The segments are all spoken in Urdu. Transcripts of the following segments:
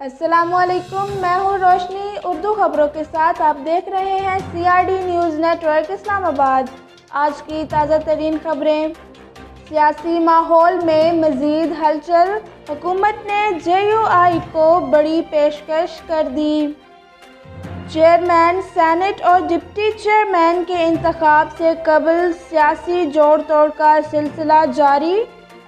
السلام علیکم، میں ہوں روشنی۔ اردو خبروں کے ساتھ آپ دیکھ رہے ہیں CRD نیوز نیٹ ورک اسلام آباد۔ آج کی تازہ ترین خبریں۔ سیاسی ماحول میں مزید ہلچل، حکومت نے JUI کو بڑی پیشکش کر دی۔ چیئرمین سینیٹ اور ڈپٹی چیئرمین کے انتخاب سے قبل سیاسی جوڑ توڑ کا سلسلہ جاری۔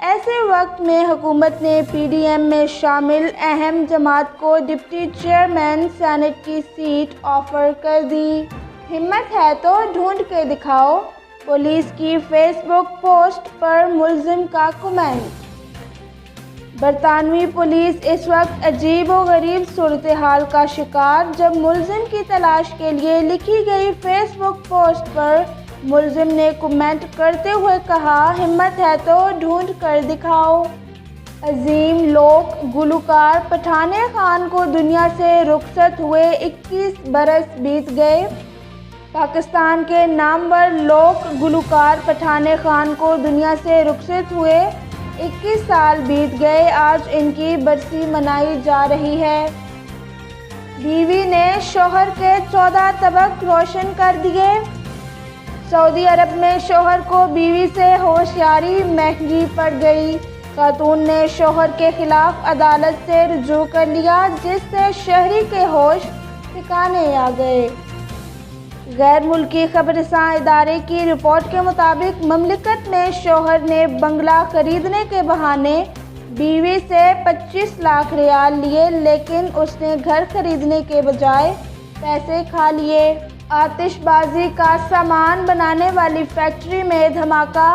ایسے وقت میں حکومت نے PDM میں شامل اہم جماعت کو ڈپٹی چیئرمین سینیٹ کی سیٹ آفر کر دی۔ ہمت ہے تو ڈھونڈ کے دکھاؤ، پولیس کی فیس بک پوسٹ پر ملزم کا کمنٹ۔ برطانوی پولیس اس وقت عجیب و غریب صورتحال کا شکار، جب ملزم کی تلاش کے لیے لکھی گئی فیس بک پوسٹ پر ملزم نے کمنٹ کرتے ہوئے کہا، ہمت ہے تو ڈھونڈ کر دکھاؤ۔ عظیم لوک گلوکار پٹھان خان کو دنیا سے رخصت ہوئے 21 برس بیت گئے۔ پاکستان کے نامور لوک گلوکار پٹھان خان کو دنیا سے رخصت ہوئے 21 سال بیت گئے۔ آج ان کی برسی منائی جا رہی ہے۔ بیوی نے شوہر کے 14 طبق روشن کر دیے۔ سعودی عرب میں شوہر کو بیوی سے ہوشیاری مہنگی پڑ گئی۔ خاتون نے شوہر کے خلاف عدالت سے رجوع کر لیا، جس سے شہری کے ہوش ٹھکانے آ گئے۔ غیر ملکی خبررساں ادارے کی رپورٹ کے مطابق مملکت میں شوہر نے بنگلہ خریدنے کے بہانے بیوی سے 25 لاکھ ریال لیے، لیکن اس نے گھر خریدنے کے بجائے پیسے کھا لیے۔ آتش بازی کا سامان بنانے والی فیکٹری میں دھماکہ۔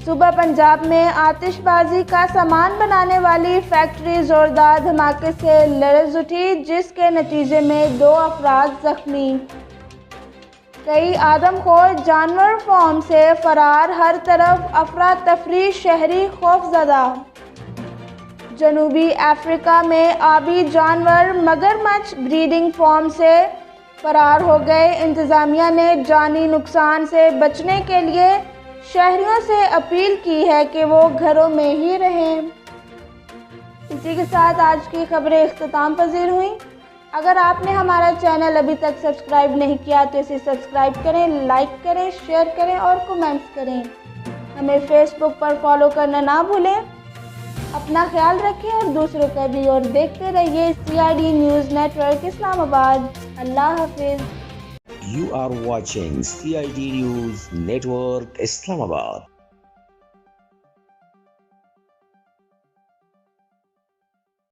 صوبہ پنجاب میں آتش بازی کا سامان بنانے والی فیکٹری زوردار دھماکے سے لرز اٹھی، جس کے نتیجے میں 2 افراد زخمی۔ کئی آدم خور جانور فارم سے فرار، ہر طرف افراتفری، شہری خوفزدہ۔ جنوبی افریقہ میں آبی جانور مگرمچھ بریڈنگ فارم سے فرار ہو گئے۔ انتظامیہ نے جانی نقصان سے بچنے کے لیے شہریوں سے اپیل کی ہے کہ وہ گھروں میں ہی رہیں۔ اسی کے ساتھ آج کی خبریں اختتام پذیر ہوئیں۔ اگر آپ نے ہمارا چینل ابھی تک سبسکرائب نہیں کیا تو اسے سبسکرائب کریں، لائک کریں، شیئر کریں اور کمنٹس کریں۔ ہمیں فیس بک پر فالو کرنا نہ بھولیں۔ اپنا خیال رکھیں اور دوسروں کا بھی، اور دیکھتے رہیے CRD نیوز نیٹ ورک اسلام آباد۔ اللہ حافظ۔ You are watching CID News Network Islamabad.